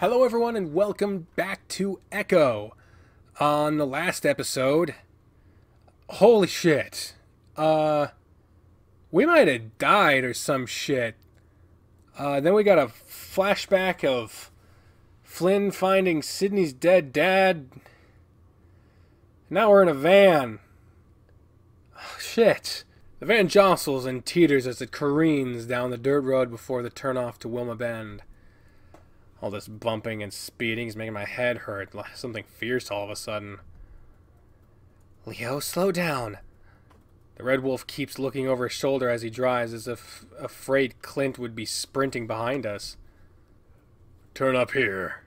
Hello everyone and welcome back to Echo. On the last episode, holy shit, we might have died or some shit. Then we got a flashback of Flynn finding Sydney's dead dad. Now we're in a van. Oh, shit. The van jostles and teeters as it careens down the dirt road before the turnoff to Wilma Bend. All this bumping and speeding is making my head hurt. Something fierce all of a sudden. Leo, slow down. The Red Wolf keeps looking over his shoulder as he drives, as if afraid Clint would be sprinting behind us. Turn up here.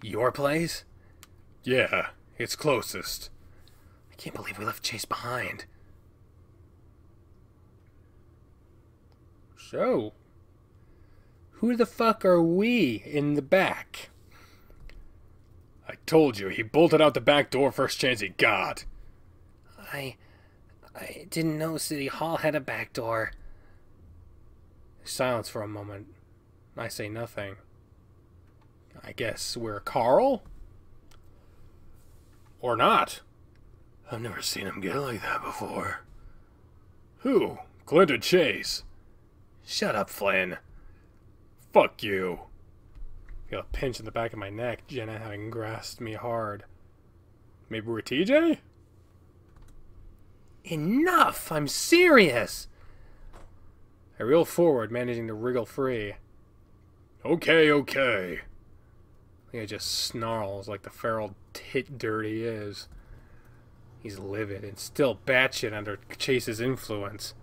Your place? Yeah, it's closest. I can't believe we left Chase behind. So, who the fuck are we in the back? I told you, he bolted out the back door first chance he got. I didn't know City Hall had a back door. Silence for a moment. I say nothing. I guess we're Carl? Or not. I've never seen him get like that before. Who? Clint or Chase? Shut up, Flynn. Fuck you. I feel a pinch in the back of my neck, Jenna having grasped me hard. Maybe we're TJ? Enough! I'm serious! I reel forward, managing to wriggle free. Okay. He just snarls like the feral tit dirt he is. He's livid and still batshit under Chase's influence.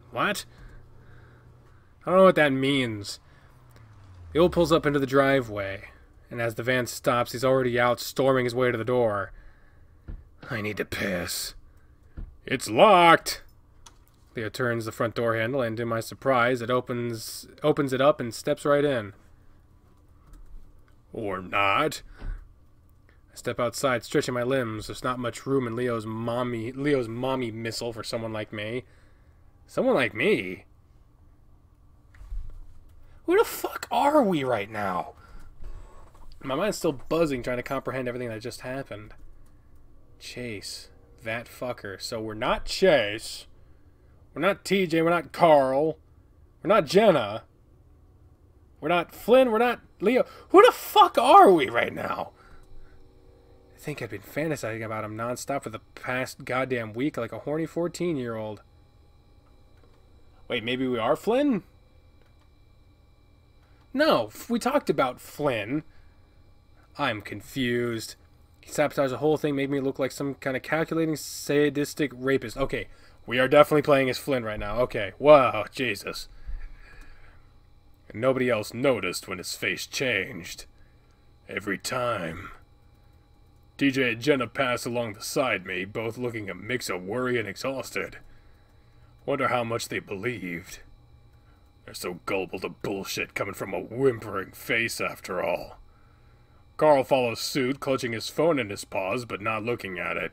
What? I don't know what that means. Bill pulls up into the driveway, and as the van stops, he's already out storming his way to the door. I need to piss. It's locked! Leo turns the front door handle, and to my surprise, it opens it up and steps right in. Or not. I step outside, stretching my limbs. There's not much room in Leo's mommy missile for someone like me. Someone like me? Who the fuck are we right now? My mind's still buzzing, trying to comprehend everything that just happened. Chase. That fucker. So we're not Chase. We're not TJ. We're not Carl. We're not Jenna. We're not Flynn. We're not Leo. Who the fuck are we right now? I think I've been fantasizing about him nonstop for the past goddamn week like a horny 14-year-old. Wait, maybe we are Flynn? No, we talked about Flynn. I'm confused. He sabotaged the whole thing, made me look like some kind of calculating, sadistic rapist. Okay, we are definitely playing as Flynn right now. Okay, wow, Jesus. And nobody else noticed when his face changed. Every time. DJ and Jenna pass along beside me, both looking a mix of worry and exhausted. Wonder how much they believed. They're so gullible to bullshit coming from a whimpering face after all. Carl follows suit, clutching his phone in his paws, but not looking at it.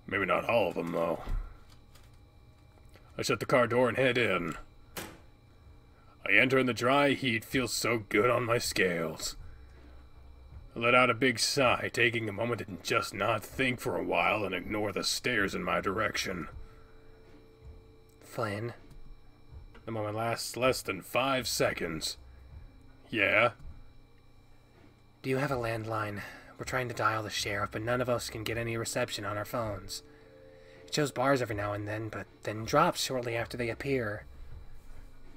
Maybe not all of them, though. I shut the car door and head in. I enter in the dry heat, feels so good on my scales. I let out a big sigh, taking a moment to just not think for a while and ignore the stares in my direction. Flynn. The moment lasts less than 5 seconds. Yeah? Do you have a landline? We're trying to dial the sheriff, but none of us can get any reception on our phones. It shows bars every now and then, but then drops shortly after they appear.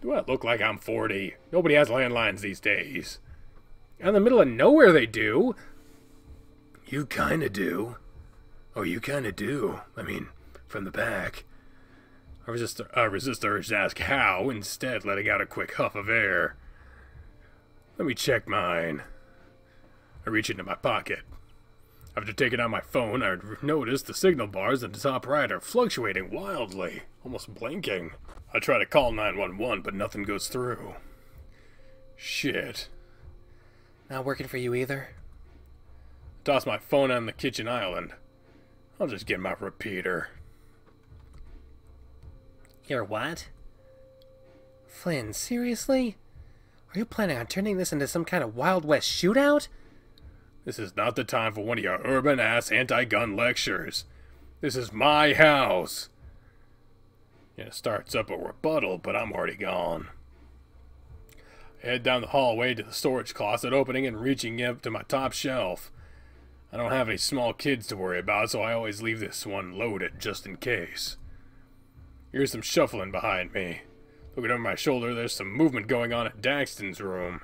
Do I look like I'm 40? Nobody has landlines these days. Out in the middle of nowhere they do. You kinda do. Oh, you kinda do. I mean, from the back. I resist the urge to ask how, instead letting out a quick huff of air. Let me check mine. I reach into my pocket. After taking out my phone, I noticed the signal bars at the top right are fluctuating wildly, almost blinking. I try to call 911, but nothing goes through. Shit. Not working for you either? I toss my phone on the kitchen island. I'll just get my repeater. Your what? Flynn, seriously? Are you planning on turning this into some kind of Wild West shootout? This is not the time for one of your urban-ass anti-gun lectures. This is my house. Yeah, it starts up a rebuttal, but I'm already gone. I head down the hallway to the storage closet opening and reaching up to my top shelf. I don't have any small kids to worry about, so I always leave this one loaded just in case. Here's some shuffling behind me. Looking over my shoulder, there's some movement going on at Daxton's room.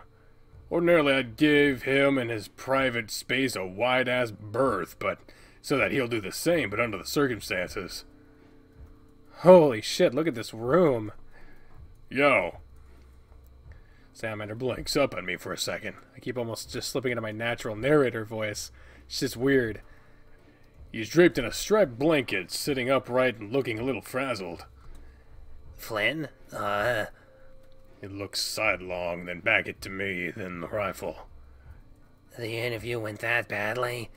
Ordinarily, I'd give him and his private space a wide-ass berth, but so that he'll do the same, but under the circumstances. Holy shit, look at this room. Yo. Salamander blinks up at me for a second. I keep almost just slipping into my natural narrator voice. It's just weird. He's draped in a striped blanket, sitting upright and looking a little frazzled. Flynn? He looks sidelong, then back it to me, then the rifle. The interview went that badly?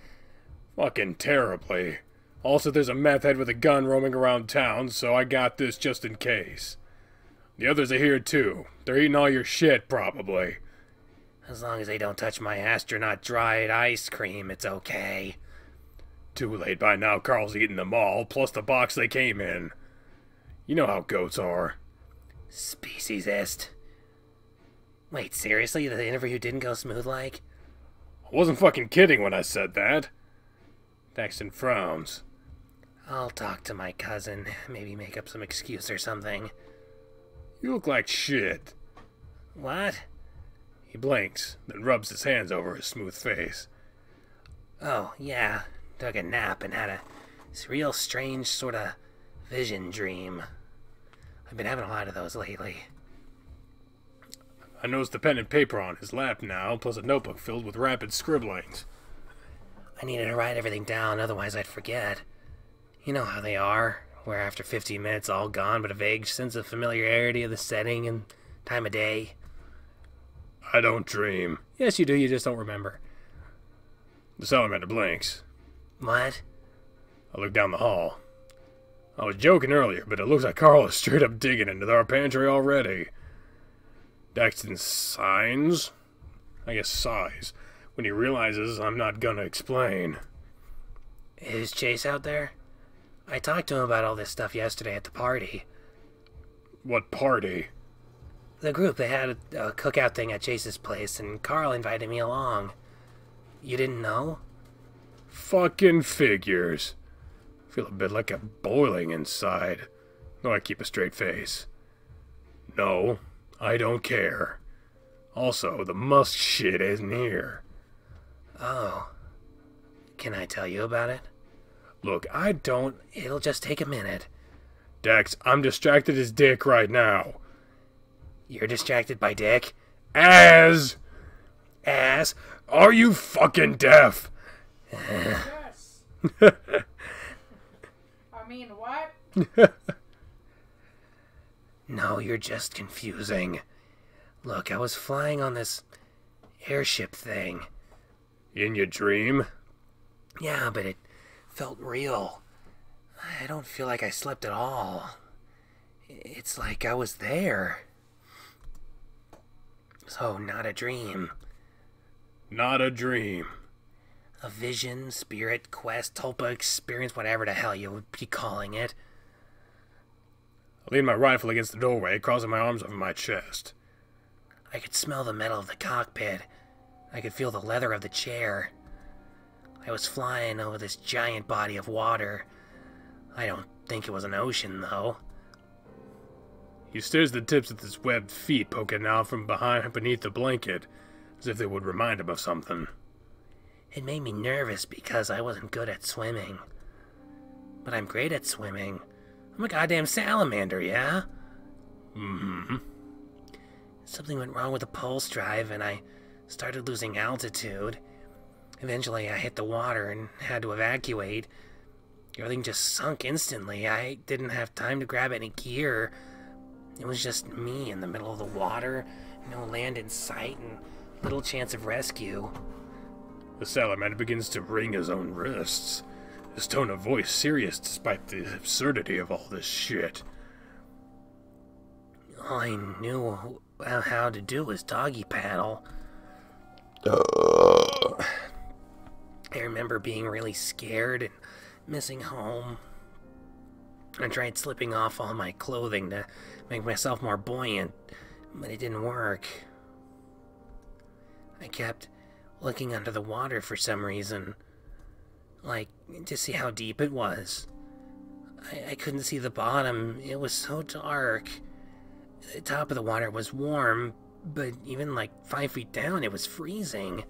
Fucking terribly. Also, there's a meth head with a gun roaming around town, so I got this just in case. The others are here too. They're eating all your shit, probably. As long as they don't touch my astronaut dried ice cream, it's okay. Too late by now. Carl's eaten them all, plus the box they came in. You know how goats are. Speciesist. Wait, seriously? The interview didn't go smooth like? I wasn't fucking kidding when I said that. Daxton frowns. I'll talk to my cousin. Maybe make up some excuse or something. You look like shit. What? He blinks, then rubs his hands over his smooth face. Oh, yeah. Took a nap and had this real strange sort of vision dream. I've been having a lot of those lately. I notice the pen and paper on his lap now, plus a notebook filled with rapid scribblings. I needed to write everything down, otherwise I'd forget. You know how they are, where after 15 minutes all gone, but a vague sense of familiarity of the setting and time of day. I don't dream. Yes, you do, you just don't remember. The salamander blinks. What? I look down the hall. I was joking earlier, but it looks like Carl is straight up digging into our pantry already. Daxton signs? I guess sighs, when he realizes I'm not gonna explain. Is Chase out there? I talked to him about all this stuff yesterday at the party. What party? The group, they had a cookout thing at Chase's place, and Carl invited me along. You didn't know? Fucking figures. Feel a bit like a boiling inside, though I keep a straight face. No, I don't care. Also, the musk shit isn't here. Oh. Can I tell you about it? Look, I don't... It'll just take a minute. Dax, I'm distracted as dick right now. You're distracted by Dick? As? Ass? Are you fucking deaf? Yes. I mean, what? No, you're just confusing. Look, I was flying on this airship thing. In your dream? Yeah, but it felt real. I don't feel like I slept at all. It's like I was there. So, not a dream. Not a dream. A vision, spirit, quest, tulpa, experience, whatever the hell you would be calling it. I lean my rifle against the doorway, crossing my arms over my chest. I could smell the metal of the cockpit. I could feel the leather of the chair. I was flying over this giant body of water. I don't think it was an ocean, though. He stares at the tips of his webbed feet poking out from beneath the blanket, as if they would remind him of something. It made me nervous because I wasn't good at swimming. But I'm great at swimming. I'm a goddamn salamander, yeah? Mm-hmm. Something went wrong with the pulse drive and I started losing altitude. Eventually I hit the water and had to evacuate. Everything just sunk instantly. I didn't have time to grab any gear. It was just me in the middle of the water, no land in sight, and little chance of rescue. The salamander begins to wring his own wrists, his tone of voice serious despite the absurdity of all this shit. All I knew Well, how to do is doggy paddle. I remember being really scared and missing home. I tried slipping off all my clothing to make myself more buoyant, but it didn't work. I kept looking under the water for some reason, like to see how deep it was. I couldn't see the bottom, it was so dark. The top of the water was warm, but even like 5 feet down it was freezing.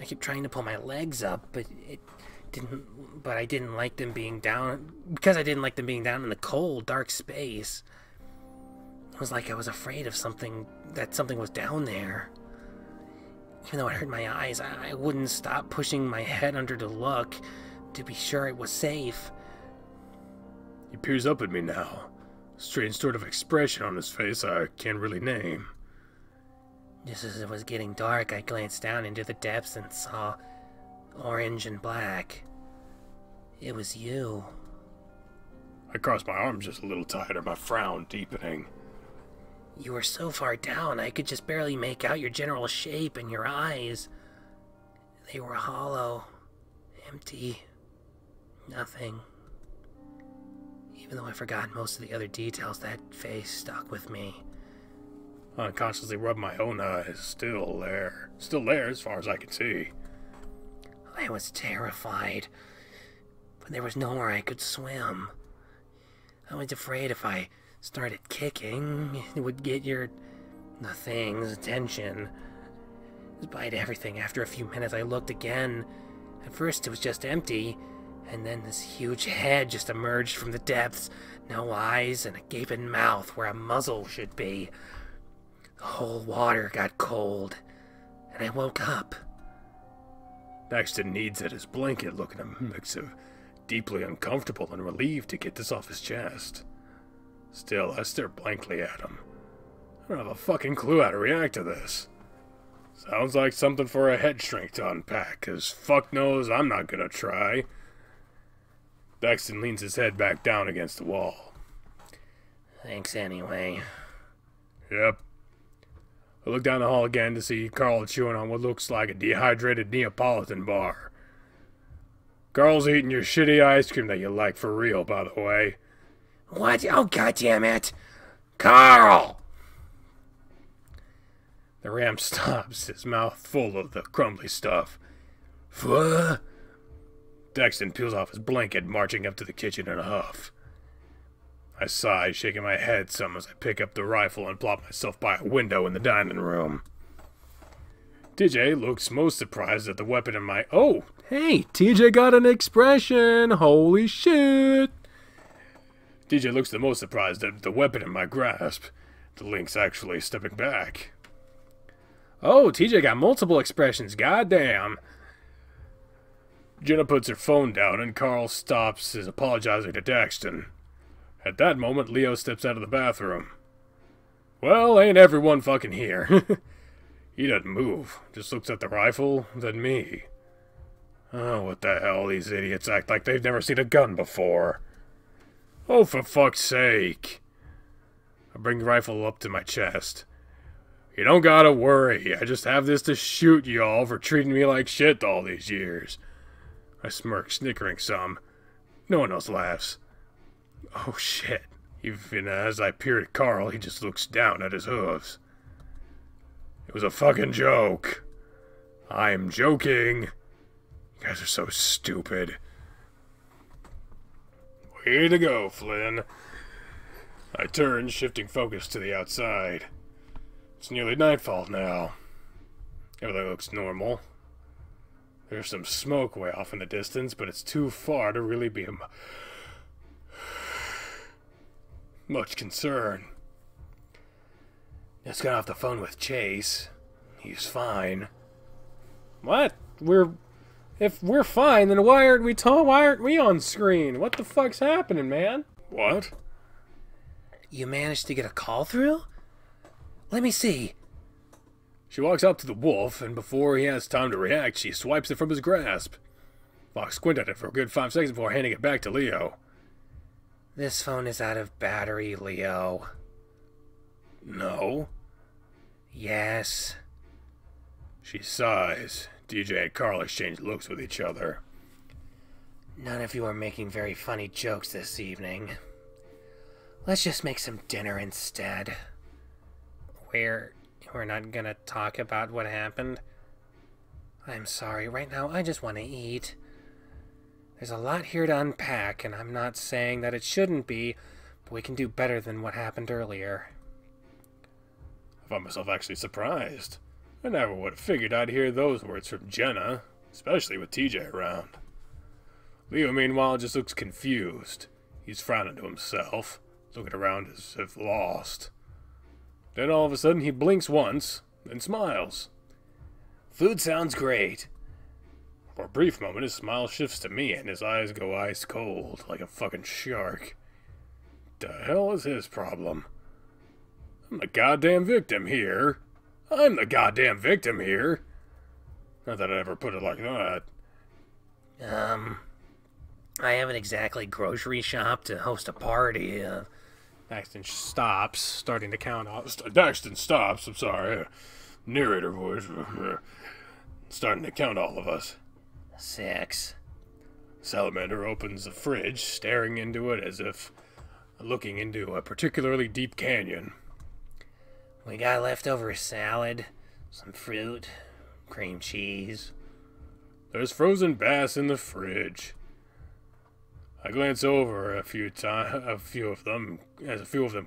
I kept trying to pull my legs up, but I didn't like them being down, because I didn't like them being down in the cold, dark space. It was like I was afraid of something was down there. Even though it hurt my eyes, I wouldn't stop pushing my head under to look, to be sure it was safe. He peers up at me now. Strange sort of expression on his face I can't really name. Just as it was getting dark, I glanced down into the depths and saw orange and black. It was you. I crossed my arms just a little tighter, my frown deepening. You were so far down, I could just barely make out your general shape and your eyes. They were hollow, empty, nothing. Even though I forgot most of the other details, that face stuck with me. I unconsciously rubbed my own eyes. Still there as far as I could see. I was terrified, but there was nowhere I could swim. I was afraid if I started kicking, it would get the thing's attention. Despite everything, after a few minutes I looked again. At first it was just empty, and then this huge head just emerged from the depths. No eyes and a gaping mouth where a muzzle should be. The whole water got cold, and I woke up. Daxton needs at his blanket, looking a mix of deeply uncomfortable and relieved to get this off his chest. Still, I stare blankly at him. I don't have a fucking clue how to react to this. Sounds like something for a head shrink to unpack, 'cause fuck knows I'm not gonna try. Daxton leans his head back down against the wall. Thanks anyway. Yep. I look down the hall again to see Carl chewing on what looks like a dehydrated Neapolitan bar. Carl's eating your shitty ice cream that you like for real, by the way. What? Oh, goddammit! Carl! The ram stops, his mouth full of the crumbly stuff. What? Daxton peels off his blanket, marching up to the kitchen in a huff. I sigh, shaking my head some as I pick up the rifle and plop myself by a window in the dining room. TJ looks most surprised at the weapon in my... Oh, hey, TJ got an expression! Holy shit! TJ looks the most surprised at the weapon in my grasp. The link's actually stepping back. Oh, TJ got multiple expressions, goddamn! Jenna puts her phone down and Carl stops his apologizing to Daxton. At that moment, Leo steps out of the bathroom. Well, ain't everyone fucking here. He doesn't move, just looks at the rifle, then me. Oh, what the hell, these idiots act like they've never seen a gun before. Oh, for fuck's sake. I bring the rifle up to my chest. You don't gotta worry, I just have this to shoot y'all for treating me like shit all these years. I smirk, snickering some. No one else laughs. Oh shit. Even as I peer at Carl, he just looks down at his hooves. It was a fucking joke. I'm joking. You guys are so stupid. Way to go, Flynn. I turn, shifting focus to the outside. It's nearly nightfall now. Everything looks normal. There's some smoke way off in the distance, but it's too far to really be much concern. Just got off the phone with Chase. He's fine. What? If we're fine, then why aren't we on screen? What the fuck's happening, man? What? You managed to get a call through? Let me see. She walks up to the wolf, and before he has time to react, she swipes it from his grasp. Fox squinted at it for a good 5 seconds before handing it back to Leo. This phone is out of battery, Leo. No. Yes. She sighs. DJ and Carl exchange looks with each other. None of you are making very funny jokes this evening. Let's just make some dinner instead. We're not gonna talk about what happened? I'm sorry, right now I just want to eat. There's a lot here to unpack, and I'm not saying that it shouldn't be, but we can do better than what happened earlier. I found myself actually surprised. I never would have figured I'd hear those words from Jenna, especially with TJ around. Leo, meanwhile, just looks confused. He's frowning to himself, looking around as if lost. Then all of a sudden he blinks once, then smiles. Food sounds great. For a brief moment his smile shifts to me and his eyes go ice cold, like a fucking shark. The hell is his problem? I'm the goddamn victim here. I'm the goddamn victim here. Not that I'd ever put it like that. I haven't exactly grocery shopped to host a party. Daxton stops, starting to count off. Daxton stops, I'm sorry. Narrator voice. Starting to count all of us. 6. Salamander opens the fridge, staring into it as if looking into a particularly deep canyon. We got leftover salad, some fruit, cream cheese. There's frozen bass in the fridge. I glance over a few of them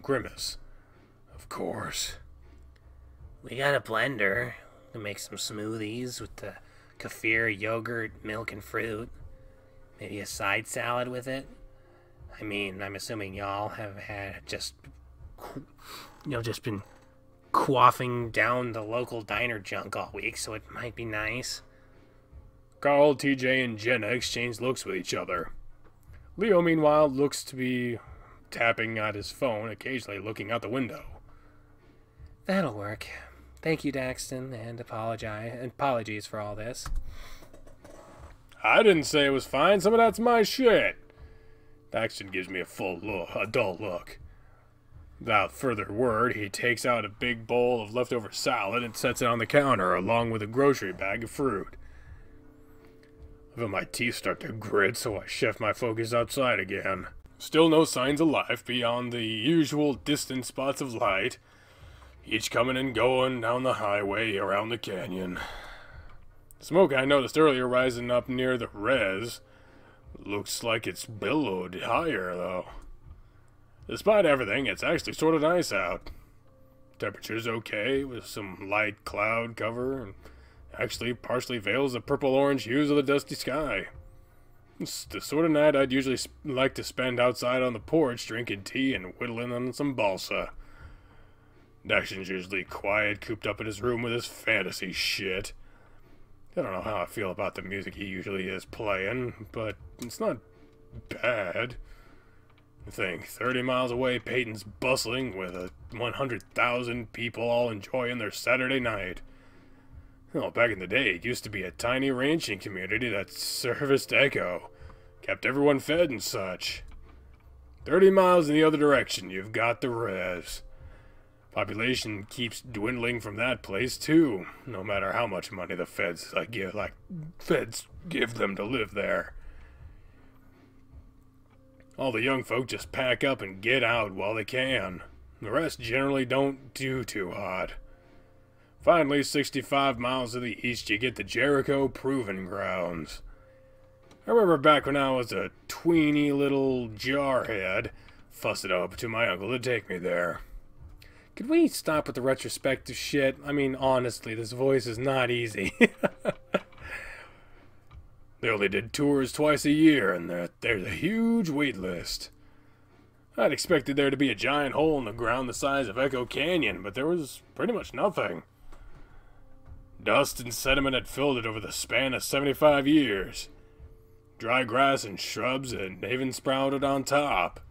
grimace. Of course. We got a blender to make some smoothies with the kefir, yogurt, milk, and fruit. Maybe a side salad with it. I mean, I'm assuming y'all have just been quaffing down the local diner junk all week, so it might be nice. Carl, TJ, and Jenna exchange looks with each other. Leo, meanwhile, looks to be tapping at his phone, occasionally looking out the window. That'll work. Thank you, Daxton, and apologies for all this. I didn't say it was fine. Some of that's my shit. Daxton gives me a dull look. Without further word, he takes out a big bowl of leftover salad and sets it on the counter, along with a grocery bag of fruit. I feel my teeth start to grit, so I shift my focus outside again. Still no signs of life beyond the usual distant spots of light, each coming and going down the highway around the canyon. The smoke I noticed earlier rising up near the res looks like it's billowed higher, though. Despite everything, it's actually sort of nice out. Temperature's okay, with some light cloud cover, and actually partially veils the purple-orange hues of the dusty sky. It's the sort of night I'd usually like to spend outside on the porch drinking tea and whittling on some balsa. Daxton's usually quiet, cooped up in his room with his fantasy shit. I don't know how I feel about the music he usually is playing, but it's not bad. I think 30 miles away, Peyton's bustling with 100,000 people all enjoying their Saturday night. Well, back in the day, it used to be a tiny ranching community that serviced Echo, kept everyone fed and such. 30 miles in the other direction, you've got the res. Population keeps dwindling from that place, too, no matter how much money the feds give them to live there. All the young folk just pack up and get out while they can. The rest generally don't do too hot. Finally, 65 miles to the east, you get the Jericho Proving Grounds. I remember back when I was a tweeny little jarhead, fussing up to my uncle to take me there. Could we stop with the retrospective shit? I mean, honestly, this voice is not easy. They only did tours twice a year, and there's a huge wait list. I'd expected there to be a giant hole in the ground the size of Echo Canyon, but there was pretty much nothing. Dust and sediment had filled it over the span of 75 years. Dry grass and shrubs had even sprouted on top.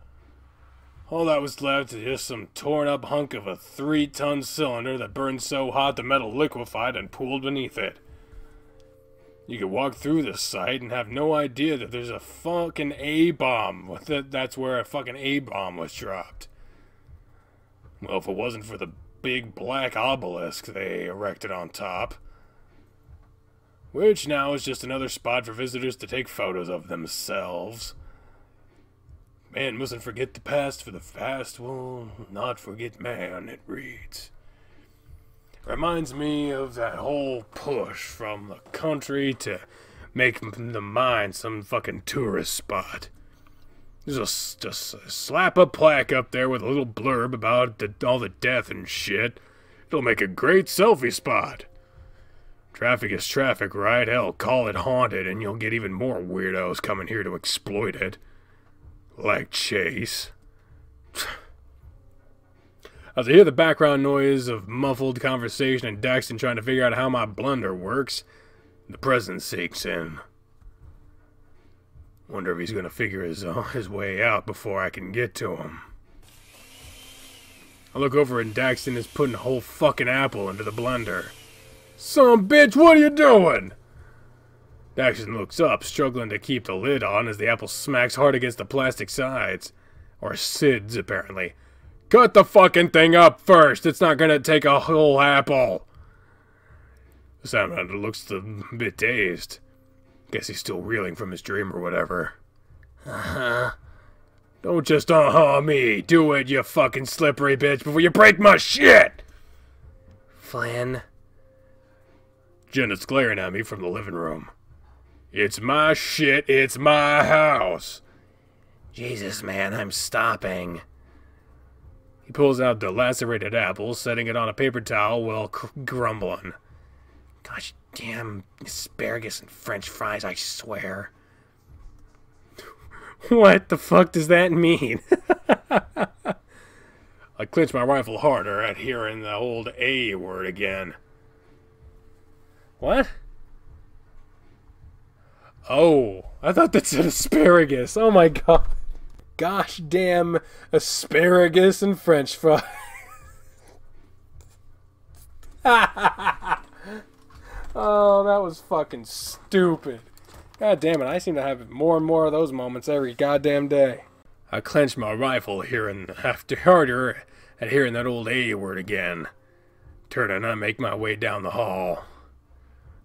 All that was left is just some torn-up hunk of a 3-ton cylinder that burned so hot the metal liquefied and pooled beneath it. You could walk through this site and have no idea that there's a fucking A-bomb. That's where a fucking A-bomb was dropped. Well, if it wasn't for the big black obelisk they erected on top. Which now is just another spot for visitors to take photos of themselves. Man mustn't forget the past, for the past will not forget man, it reads. Reminds me of that whole push from the country to make the mine some fucking tourist spot. Just slap a plaque up there with a little blurb about all the death and shit. It'll make a great selfie spot. Traffic is traffic, right? Hell, call it haunted and you'll get even more weirdos coming here to exploit it. Like Chase. As I hear the background noise of muffled conversation and Daxton trying to figure out how my blender works, the presence sinks in. Wonder if he's gonna figure his way out before I can get to him. I look over and Daxton is putting a whole fucking apple into the blender. Some bitch, what are you doing? Daxton looks up, struggling to keep the lid on as the apple smacks hard against the plastic sides. Or SIDS, apparently. Cut the fucking thing up first! It's not gonna take a whole apple! The salamander looks a bit dazed. Guess he's still reeling from his dream or whatever. Uh-huh. Don't just uh-huh me. Do it, you fucking slippery bitch, before you break my shit! Flynn? Jenna's glaring at me from the living room. It's my shit, it's my house. Jesus, man, I'm stopping. He pulls out the lacerated apple, setting it on a paper towel while grumbling. Gosh damn asparagus and french fries, I swear. What the fuck does that mean? I clench my rifle harder at hearing the old A word again. What? Oh, I thought that said asparagus. Oh my god. Gosh damn asparagus and french fries. Oh, that was fucking stupid. God damn it, I seem to have more and more of those moments every goddamn day. I clench my rifle harder at hearing that old A word again. Turn and I make my way down the hall.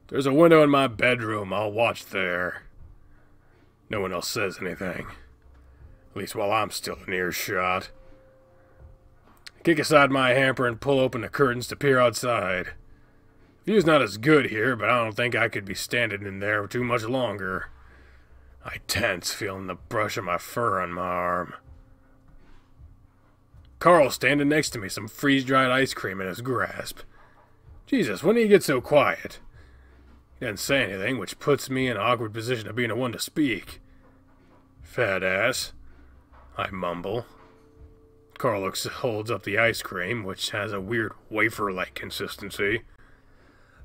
There's a window in my bedroom. I'll watch there. No one else says anything. At least while I'm still in earshot. I kick aside my hamper and pull open the curtains to peer outside. View's not as good here, but I don't think I could be standing in there too much longer. I tense, feeling the brush of my fur on my arm. Carl's standing next to me, some freeze-dried ice cream in his grasp. Jesus, when did he get so quiet? He doesn't say anything, which puts me in an awkward position of being the one to speak. Fat ass, I mumble. Carl holds up the ice cream, which has a weird wafer-like consistency.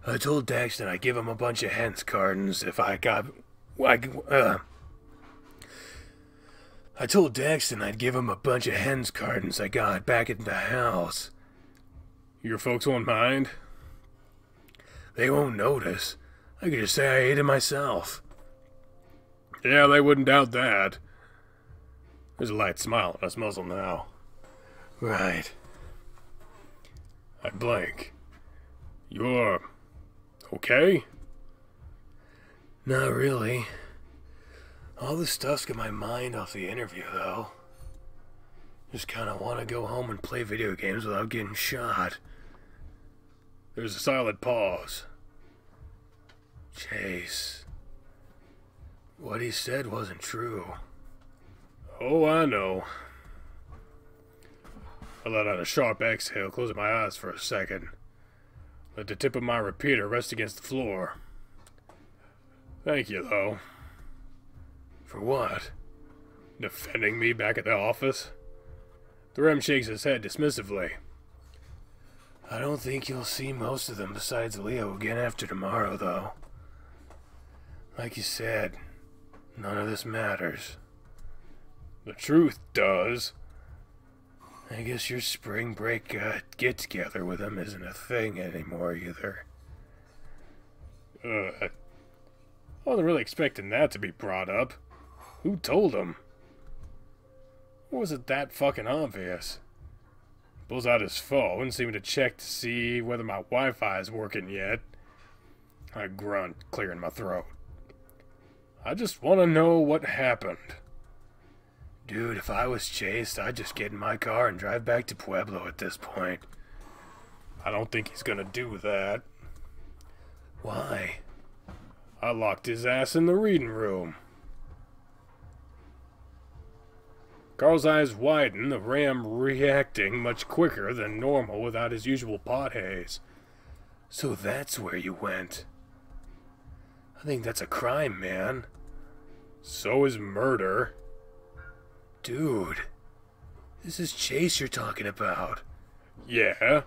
I told Daxton I'd give him a bunch of hens cartons if I told Daxton I'd give him a bunch of hens cartons I got back at the house. Your folks won't mind? They won't notice. I could just say I ate it myself. Yeah, they wouldn't doubt that. There's a light smile on his muzzle now. Right. I blink. You're okay? Not really. All this stuff's got my mind off the interview, though. Just kinda wanna go home and play video games without getting shot. There's a solid pause. Chase. What he said wasn't true. Oh, I know. I let out a sharp exhale, closing my eyes for a second. Let the tip of my repeater rest against the floor. Thank you, though. For what? Defending me back at the office? The Rem shakes his head dismissively. I don't think you'll see most of them besides Leo again after tomorrow, though. Like you said, none of this matters. The truth does. I guess your spring break get-together with him isn't a thing anymore, either. I wasn't really expecting that to be brought up. Who told him? Or was it that fucking obvious? Pulls out his phone, seeming to check to see whether my Wi-Fi is working yet. I grunt, clearing my throat. I just want to know what happened. Dude, if I was chased, I'd just get in my car and drive back to Pueblo at this point. I don't think he's gonna do that. Why? I locked his ass in the reading room. Carl's eyes widen, the ram reacting much quicker than normal without his usual pot haze. So that's where you went. I think that's a crime, man. So is murder. Dude, this is Chase you're talking about. Yeah.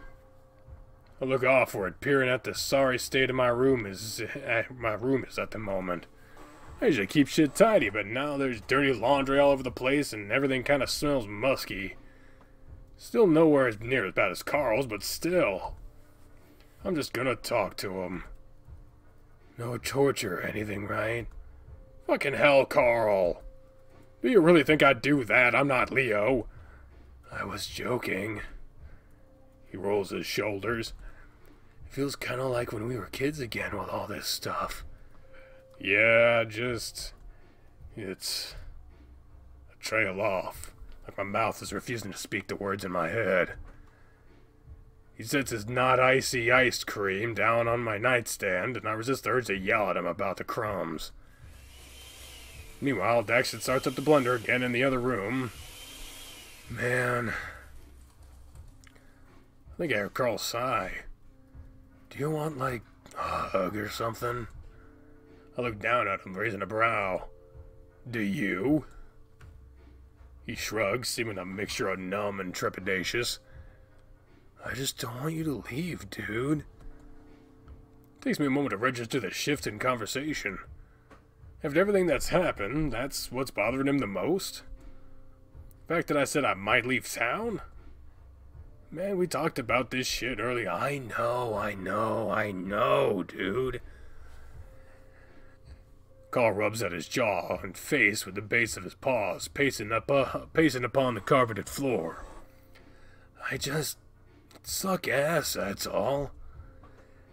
I look offward, peering at the sorry state of my room is at the moment. I usually keep shit tidy, but now there's dirty laundry all over the place and everything kind of smells musky. Still nowhere as near as bad as Carl's, but still. I'm just gonna talk to him. No torture or anything, right? Fucking hell, Carl. Do you really think I'd do that? I'm not Leo. I was joking. He rolls his shoulders. It feels kind of like when we were kids again with all this stuff. Yeah, it's a trail off. Like my mouth is refusing to speak the words in my head. He sets his not icy ice cream down on my nightstand, and I resist the urge to yell at him about the crumbs. Meanwhile, Daxton starts up the blender again in the other room. Man, I think I heard Carl sigh. do you want, like, a hug or something? I look down at him, raising a brow. Do you? He shrugs, seeming a mixture of numb and trepidatious. I just don't want you to leave, dude. Takes me a moment to register the shift in conversation. After everything that's happened, that's what's bothering him the most? The fact that I said I might leave town? Man, we talked about this shit earlier. I know, dude. Carl rubs at his jaw and face with the base of his paws, pacing upon the carpeted floor. I just suck ass, that's all.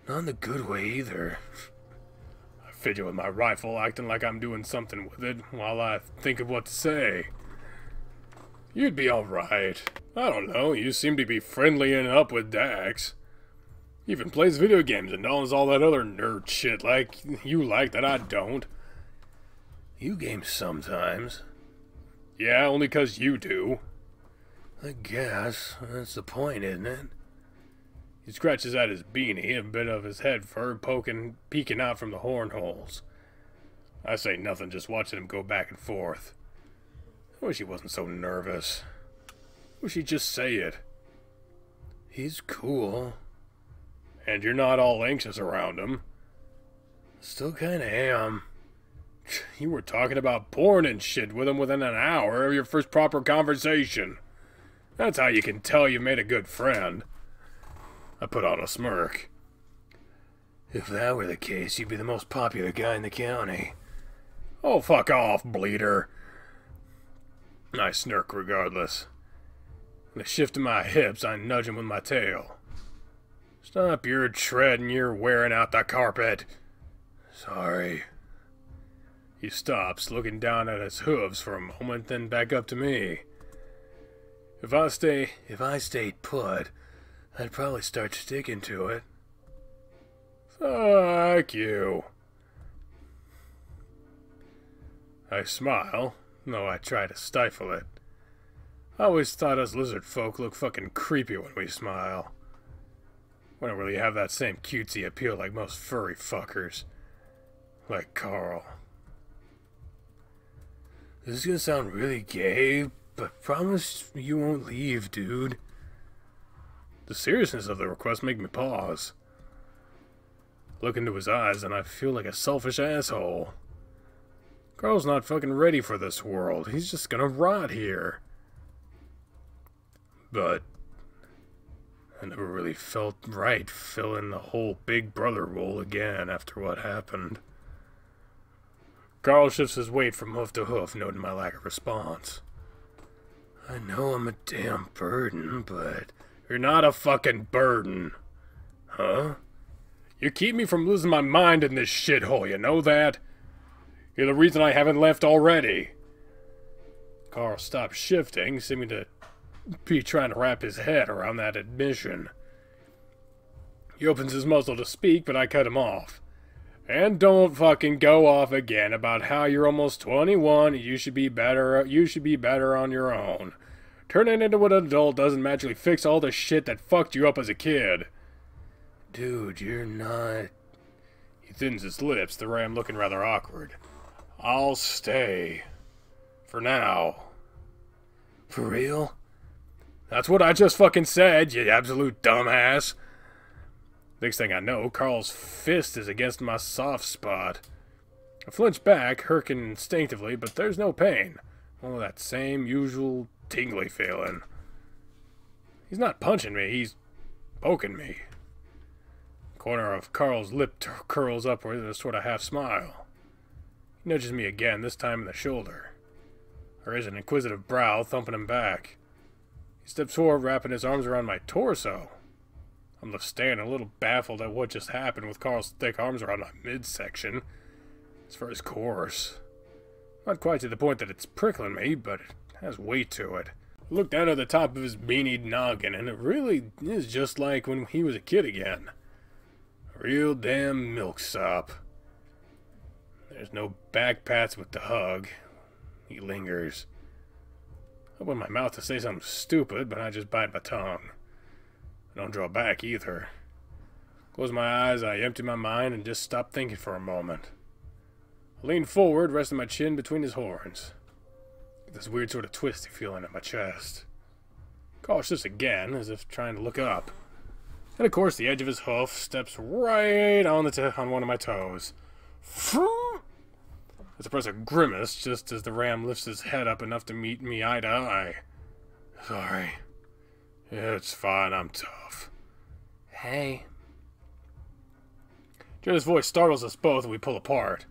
Not in the good way either. I fidget with my rifle, acting like I'm doing something with it, while I think of what to say. You'd be alright. I don't know, you seem to be friendlying up with Dax. He even plays video games and does all that other nerd shit like you like that I don't. You game sometimes. Yeah, only 'cause you do. I guess. That's the point, isn't it? He scratches at his beanie, a bit of his head fur peeking out from the horn holes. I say nothing, just watching him go back and forth. I wish he wasn't so nervous. I wish he'd just say it. He's cool. And you're not all anxious around him. Still kinda am. You were talking about porn and shit with him within an hour of your first proper conversation. That's how you can tell you made a good friend. I put on a smirk. If that were the case, you'd be the most popular guy in the county. Oh, fuck off, bleeder. I snirk regardless. With a shift in my hips, I nudge him with my tail. Stop your treading, you're wearing out the carpet. Sorry. He stops, looking down at his hooves for a moment, then back up to me. If I stayed put, I'd probably start sticking to it. Fuck you. I smile, though I try to stifle it. I always thought us lizard folk look fucking creepy when we smile. We don't really have that same cutesy appeal like most furry fuckers. Like Carl. This is gonna sound really gay, but promise you won't leave, dude. The seriousness of the request make me pause. Look into his eyes and I feel like a selfish asshole. Carl's not fucking ready for this world. He's just gonna rot here. But I never really felt right filling the whole big brother role again after what happened. Carl shifts his weight from hoof to hoof, noting my lack of response. I know I'm a damn burden, but You're not a fucking burden. Huh? You keep me from losing my mind in this shithole, you know that? You're the reason I haven't left already. Carl stopped shifting, seeming to be trying to wrap his head around that admission. He opens his muzzle to speak, but I cut him off. And don't fucking go off again about how you're almost 21 and you should be better on your own. Turning into an adult doesn't magically fix all the shit that fucked you up as a kid. Dude, you're not... He thins his lips, the ram looking rather awkward. I'll stay. For now. For real? That's what I just fucking said, you absolute dumbass. Next thing I know, Carl's fist is against my soft spot. I flinch back, herking instinctively, but there's no pain. Only that same usual tingly feeling. He's not punching me, he's poking me. Corner of Carl's lip curls upward in a sort of half smile. He nudges me again, this time in the shoulder. I raise an inquisitive brow, thumping him back. He steps forward, wrapping his arms around my torso. I'm left standing, a little baffled at what just happened with Carl's thick arms around my midsection. As for his course. Not quite to the point that it's prickling me, but it has weight to it. I look down at the top of his beanied noggin, and it really is just like when he was a kid again. A real damn milksop. There's no back pats with the hug. He lingers. I open my mouth to say something stupid, but I just bite my tongue. I don't draw back either. Close my eyes, I empty my mind, and just stop thinking for a moment. I lean forward, resting my chin between his horns. Get this weird sort of twisty feeling in my chest. Cautious again, as if trying to look up. And of course, the edge of his hoof steps right on one of my toes. I suppress a grimace just as the ram lifts his head up enough to meet me eye to eye. Sorry. It's fine, I'm tough. Hey. Jenna's voice startles us both and we pull apart.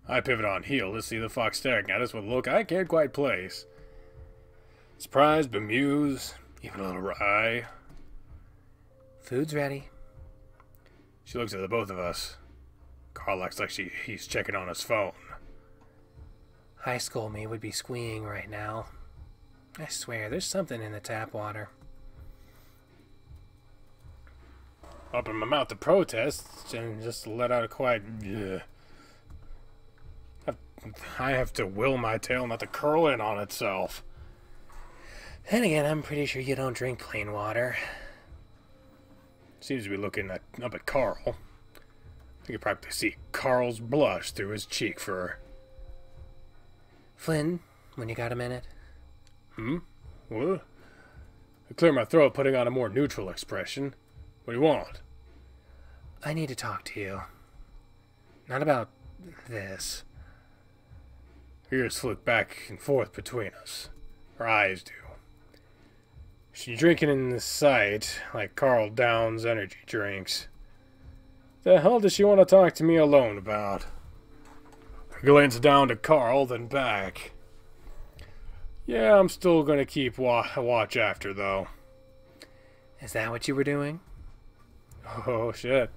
I pivot on heel to see the fox staring at us with a look I can't quite place. Surprised, bemused, even a little wry. Food's ready. She looks at the both of us. Carl acts like he's checking on his phone. High school me would be squeeing right now. I swear, there's something in the tap water. Open my mouth to protest and just let out a quiet "Ugh." I have to will my tail not to curl in on itself. Then again, I'm pretty sure you don't drink plain water. Seems to be looking up at Carl. I can practically see Carl's blush through his cheek fur. Flynn, when you got a minute? What? I clear my throat, putting on a more neutral expression. What do you want? I need to talk to you. Not about this. Ears flick back and forth between us. Our eyes do. She's drinking in the sight, like Carl downs energy drinks. The hell does she want to talk to me alone about? I glance down to Carl, then back. Yeah, I'm still gonna keep watch after, though. Is that what you were doing? Oh, shit.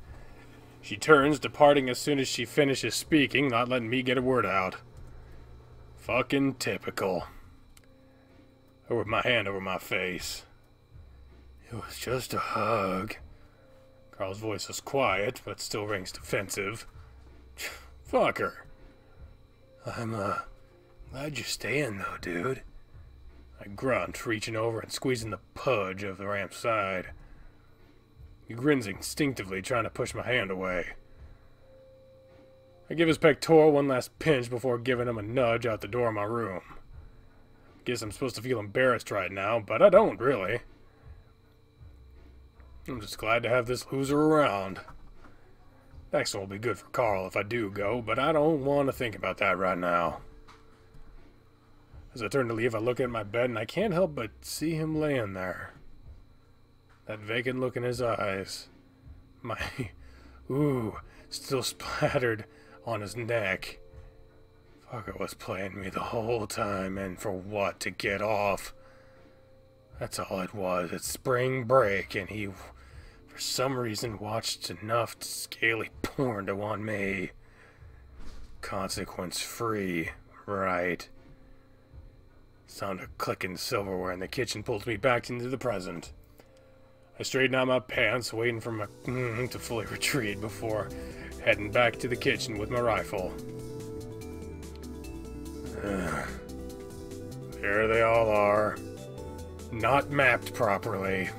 She turns, departing as soon as she finishes speaking, not letting me get a word out. Fucking typical. I whip my hand over my face. It was just a hug. Carl's voice is quiet, but still rings defensive. Fuck her. I'm, glad you're staying, though, dude. I grunt, reaching over and squeezing the pudge of the ramp's side. He grins instinctively, trying to push my hand away. I give his pectoral one last pinch before giving him a nudge out the door of my room. Guess I'm supposed to feel embarrassed right now, but I don't, really. I'm just glad to have this loser around. Next one will be good for Carl if I do go, but I don't want to think about that right now. As I turn to leave, I look at my bed and I can't help but see him laying there. That vacant look in his eyes. My still splattered on his neck. Fucker was playing me the whole time, and for what? To get off? That's all it was. It's spring break, and he, for some reason, watched enough scaly porn to want me. Consequence-free, right? Sound of clicking silverware in the kitchen pulls me back into the present. I straighten out my pants, waiting for my to fully retreat before heading back to the kitchen with my rifle. There they all are. Not mapped properly.